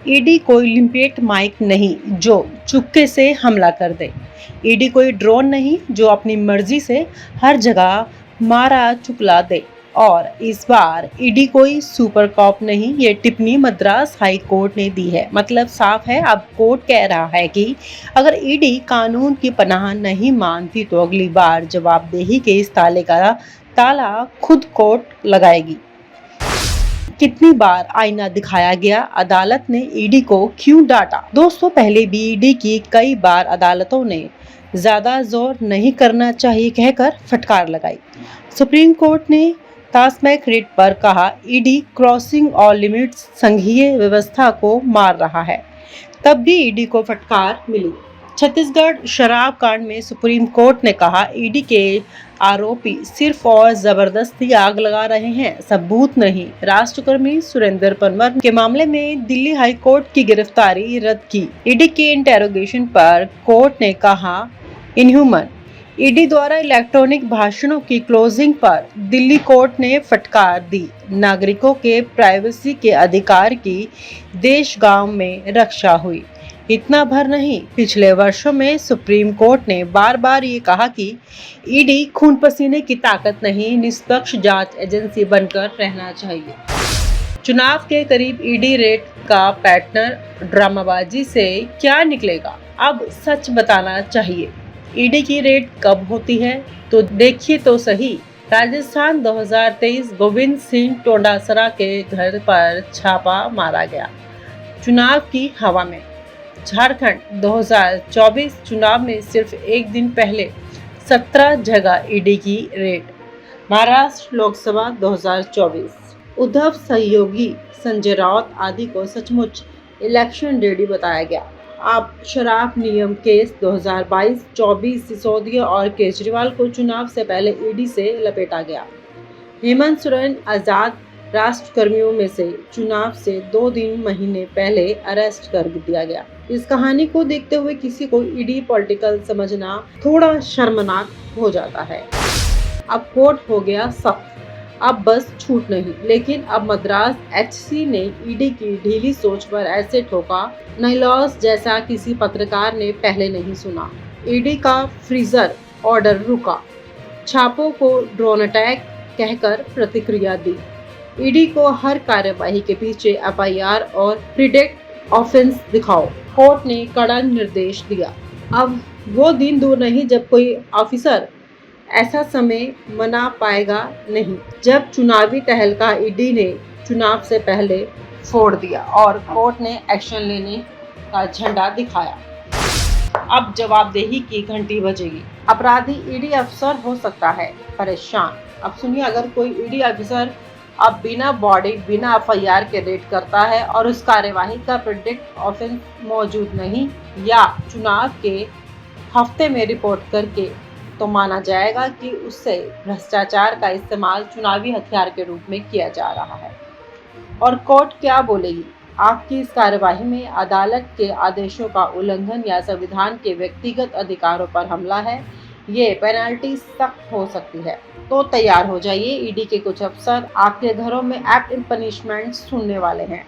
ED कोई लिम्पियट mic नहीं जो चुपके से हमला कर दे। ईडी कोई ड्रोन नहीं जो अपनी मर्जी से हर जगह मारा चुकला दे। और इस बार ईडी कोई सुपर कॉप नहीं, ये टिप्पणी मद्रास हाई कोर्ट ने दी है। मतलब साफ है, अब कोर्ट कह रहा है कि अगर ईडी कानून की पनाह नहीं मानती तो अगली बार जवाबदेही के इस ताले का ताला खुद कोर्ट लगाएगी। कितनी बार आईना दिखाया गया, अदालत ने ईडी को क्यों डांटा? दोस्तों, पहले भी ईडी की कई बार अदालतों ने ज्यादा जोर नहीं करना चाहिए कहकर फटकार लगाई। सुप्रीम कोर्ट ने तास्मैक रिट पर कहा ईडी क्रॉसिंग ऑल लिमिट्स संघीय व्यवस्था को मार रहा है, तब भी ईडी को फटकार मिली। छत्तीसगढ़ शराब कांड में सुप्रीम कोर्ट ने कहा ईडी के आरोपी सिर्फ और जबरदस्ती आग लगा रहे हैं, सबूत नहीं। राष्ट्रकर्मी सुरेंद्र पनवर के मामले में दिल्ली हाई कोर्ट की गिरफ्तारी रद्द की। ईडी के इंटेरोगेशन पर कोर्ट ने कहा इनह्यूमन। ईडी द्वारा इलेक्ट्रॉनिक भाषणों की क्लोजिंग पर दिल्ली कोर्ट ने फटकार दी। नागरिकों के प्राइवेसी के अधिकार की देश गांव में रक्षा हुई। इतना भर नहीं, पिछले वर्षों में सुप्रीम कोर्ट ने बार बार ये कहा कि ईडी खून पसीने की ताकत नहीं, निष्पक्ष जांच एजेंसी बनकर रहना चाहिए। चुनाव के करीब ईडी रेड का पैटर्न ड्रामाबाजी से क्या निकलेगा, अब सच बताना चाहिए। ईडी की रेड कब होती है तो देखिए तो सही। राजस्थान 2023 गोविंद सिंह टोडासरा के घर पर छापा मारा गया। चुनाव की हवा में झारखंड 2024 चुनाव में सिर्फ एक दिन पहले 17 जगह ईडी की रेड। महाराष्ट्र लोकसभा 2024 उद्धव सहयोगी संजय राउत आदि को सचमुच इलेक्शन रेडी बताया गया। अब शराब नियम केस 2022-24 सिसोदिया और केजरीवाल को चुनाव से पहले ईडी से लपेटा गया। हेमंत सोरेन आजाद राष्ट्रकर्मियों में से चुनाव से 2 दिन महीने पहले अरेस्ट कर दिया गया। इस कहानी को देखते हुए किसी को ईडी पॉलिटिकल समझना थोड़ा शर्मनाक हो जाता है। अब कोर्ट हो गया सख्त, अब बस छूट नहीं। लेकिन अब मद्रास एचसी ने ईडी की ढीली सोच पर ऐसे ठोका नाइलॉस जैसा किसी पत्रकार ने पहले नहीं सुना। ईडी का फ्रीजर ऑर्डर रुका, छापों को ड्रोन अटैक कहकर प्रतिक्रिया दी। ईडी को हर कार्यवाही के पीछे एफआईआर और प्रिडिक्ट ऑफेंस दिखाओ, कोर्ट ने कड़ा निर्देश दिया। अब वो दिन दूर नहीं जब कोई ऑफिसर ऐसा समय मना पाएगा नहीं, जब चुनावी तहलका ईडी ने चुनाव से पहले फोड़ दिया और कोर्ट ने एक्शन लेने का झंडा दिखाया। अब जवाबदेही की घंटी बजेगी। अपराधी ईडी अफसर हो सकता है परेशान। अब सुनिए, अगर कोई ईडी अफसर अब बिना बॉडी बिना एफआईआर के रेड करता है और उस कार्यवाही का प्रिडिक्ट ऑफेंस मौजूद नहीं या चुनाव के हफ्ते में रिपोर्ट करके, तो माना जाएगा कि उससे भ्रष्टाचार का इस्तेमाल चुनावी हथियार के रूप में किया जा रहा है। और कोर्ट क्या बोलेगी? आपकी इस कार्यवाही में अदालत के आदेशों का उल्लंघन या संविधान के व्यक्तिगत अधिकारों पर हमला है, ये पेनल्टी सख्त हो सकती है। तो तैयार हो जाइए, ईडी के कुछ अफसर आपके घरों में एक्ट इन पनिशमेंट सुनने वाले हैं।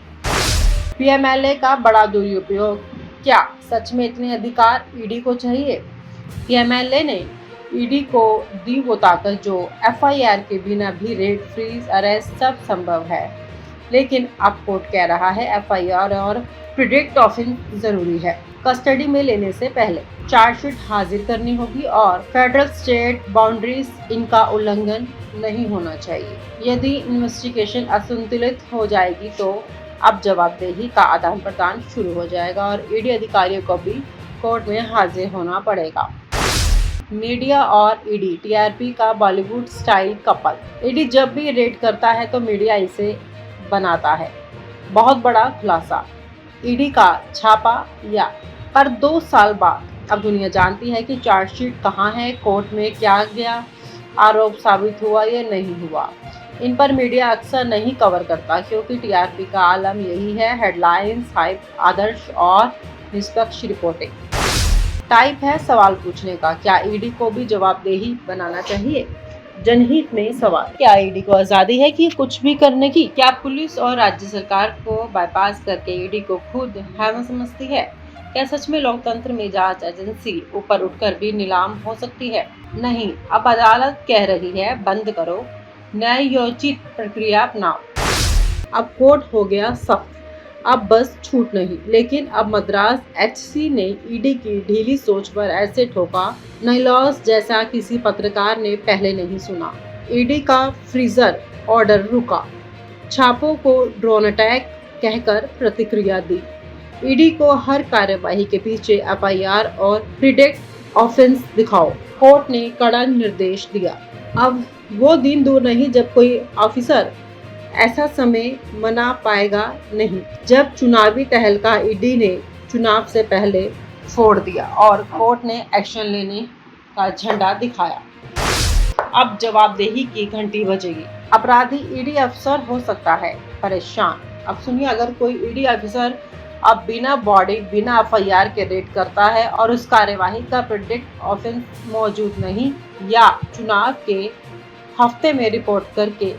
पीएमएलए का बड़ा दुरुपयोग, क्या सच में इतने अधिकार ईडी को चाहिए? पीएमएलए ने ईडी को दी वो ताकत जो एफआईआर के बिना भी रेड, फ्रीज, अरेस्ट सब संभव है। लेकिन अब कोर्ट कह रहा है एफआईआर और प्रिडिक्ट ऑफेंस जरूरी है। कस्टडी में लेने से पहले चार्जशीट हाजिर करनी होगी और फेडरल स्टेट बाउंड्रीज इनका उल्लंघन नहीं होना चाहिए। यदि इन्वेस्टिगेशन असंतुलित हो जाएगी तो अब जवाबदेही का आदान प्रदान शुरू हो जाएगा और ईडी अधिकारियों को भी कोर्ट में हाजिर होना पड़ेगा। मीडिया और ईडी टीआरपी का बॉलीवुड स्टाइल कपल। ईडी जब भी रेड करता है तो मीडिया इसे बनाता है बहुत बड़ा खुलासा। ईडी का छापा या पर 2 साल बाद अब दुनिया जानती है कि चार्जशीट कहाँ है, कोर्ट में क्या गया, आरोप साबित हुआ या नहीं हुआ। इन पर मीडिया अक्सर नहीं कवर करता क्योंकि टीआरपी का आलम यही है, हेडलाइंस, हाइप, आदर्श और निष्पक्ष रिपोर्टिंग। टाइप है सवाल पूछने का, क्या ईडी को भी जवाबदेही बनाना चाहिए? जनहित में सवाल, क्या ईडी को आजादी है कि कुछ भी करने की? क्या पुलिस और राज्य सरकार को बाईपास करके ईडी को खुद हैम समझती है? क्या सच में लोकतंत्र में जांच एजेंसी ऊपर उठकर भी नीलाम हो सकती है? नहीं, अब अदालत कह रही है बंद करो, न्यायोचित प्रक्रिया अपनाओ। अब कोर्ट हो गया सख्त, अब बस छूट नहीं। लेकिन अब मद्रास एचसी ने ईडी की ढीली सोच पर ऐसे ठोका, नैलॉस जैसा किसी पत्रकार ने पहले नहीं सुना। ईडी का फ्रीजर ऑर्डर रुका, छापों को ड्रोन अटैक कहकर प्रतिक्रिया दी। ईडी को हर कार्यवाही के पीछे एफआईआर और प्रिडिक्ट ऑफेंस दिखाओ, कोर्ट ने कड़ा निर्देश दिया। अब वो दिन दूर नहीं जब कोई ऑफिसर ऐसा समय मना पाएगा नहीं, जब चुनावी तहलका ईडी ने चुनाव से पहले फोड़ दिया और कोर्ट ने एक्शन लेने का झंडा दिखाया। अब जवाबदेही की घंटी बजेगी। अपराधी ईडी अफसर हो सकता है परेशान। अब सुनिए, अगर कोई ईडी अफसर अब बिना बॉडी बिना एफआईआर के रेड करता है और उस कार्यवाही का प्रिडिक्ट ऑफेंस मौजूद नहीं या चुनाव के हफ्ते में रिपोर्ट करके,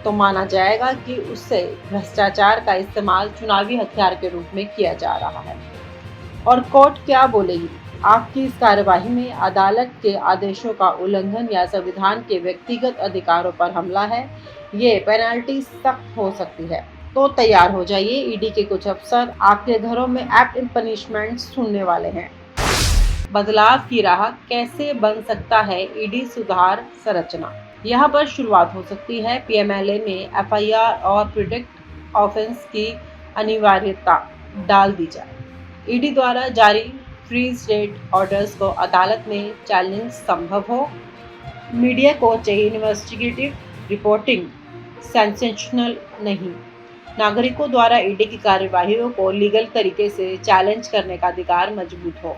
तो माना जाएगा कि उससे भ्रष्टाचार का इस्तेमाल चुनावी हथियार के रूप में किया जा रहा है। और कोर्ट क्या बोलेगी? आपकी इस कार्यवाही में अदालत के आदेशों का उल्लंघन या संविधान के व्यक्तिगत अधिकारों पर हमला है, ये पेनल्टी सख्त हो सकती है। तो तैयार हो जाइए, ईडी के कुछ अफसर आपके घरों में एक्ट पनिशमेंट सुनने वाले हैं। बदलाव की राह कैसे बन सकता है ईडी सुधार संरचना? यहाँ पर शुरुआत हो सकती है। पीएमएलए में एफआईआर और प्रिडिक्ट ऑफेंस की अनिवार्यता डाल दी जाए। ईडी द्वारा जारी फ्रीज रेट ऑर्डर्स को अदालत में चैलेंज संभव हो। मीडिया को चाहिए इन्वेस्टिगेटिव रिपोर्टिंग, सेंसेशनल नहीं। नागरिकों द्वारा ईडी की कार्यवाहियों को लीगल तरीके से चैलेंज करने का अधिकार मजबूत हो।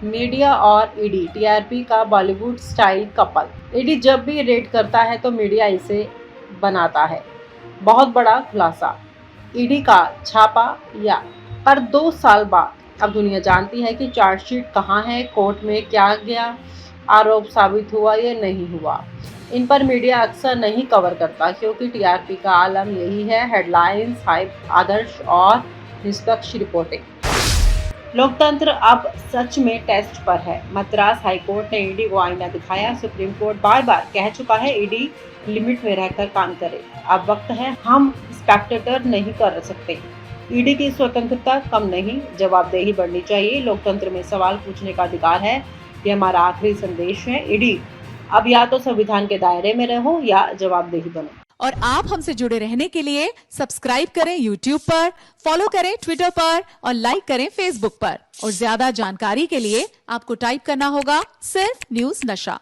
मीडिया और ईडी टीआरपी का बॉलीवुड स्टाइल कपल। ईडी जब भी रेड करता है तो मीडिया इसे बनाता है बहुत बड़ा खुलासा। ईडी का छापा या पर 2 साल बाद अब दुनिया जानती है कि चार्जशीट कहाँ है, कोर्ट में क्या गया, आरोप साबित हुआ या नहीं हुआ। इन पर मीडिया अक्सर नहीं कवर करता क्योंकि टीआरपी का आलम यही है, हेडलाइंस, हाइप, आदर्श और निष्पक्ष रिपोर्टिंग। लोकतंत्र अब सच में टेस्ट पर है। मद्रास हाईकोर्ट ने ईडी को आईना दिखाया। सुप्रीम कोर्ट बार बार कह चुका है ईडी लिमिट में रहकर काम करे। अब वक्त है, हम स्पेक्टेटर नहीं कर सकते। ईडी की स्वतंत्रता कम नहीं, जवाबदेही बढ़नी चाहिए। लोकतंत्र में सवाल पूछने का अधिकार है, ये हमारा आखिरी संदेश है। ईडी अब या तो संविधान के दायरे में रहो या जवाबदेही बनो। और आप हमसे जुड़े रहने के लिए सब्सक्राइब करें YouTube पर, फॉलो करें Twitter पर और लाइक करें Facebook पर। और ज्यादा जानकारी के लिए आपको टाइप करना होगा सिर्फ न्यूज़ नशा।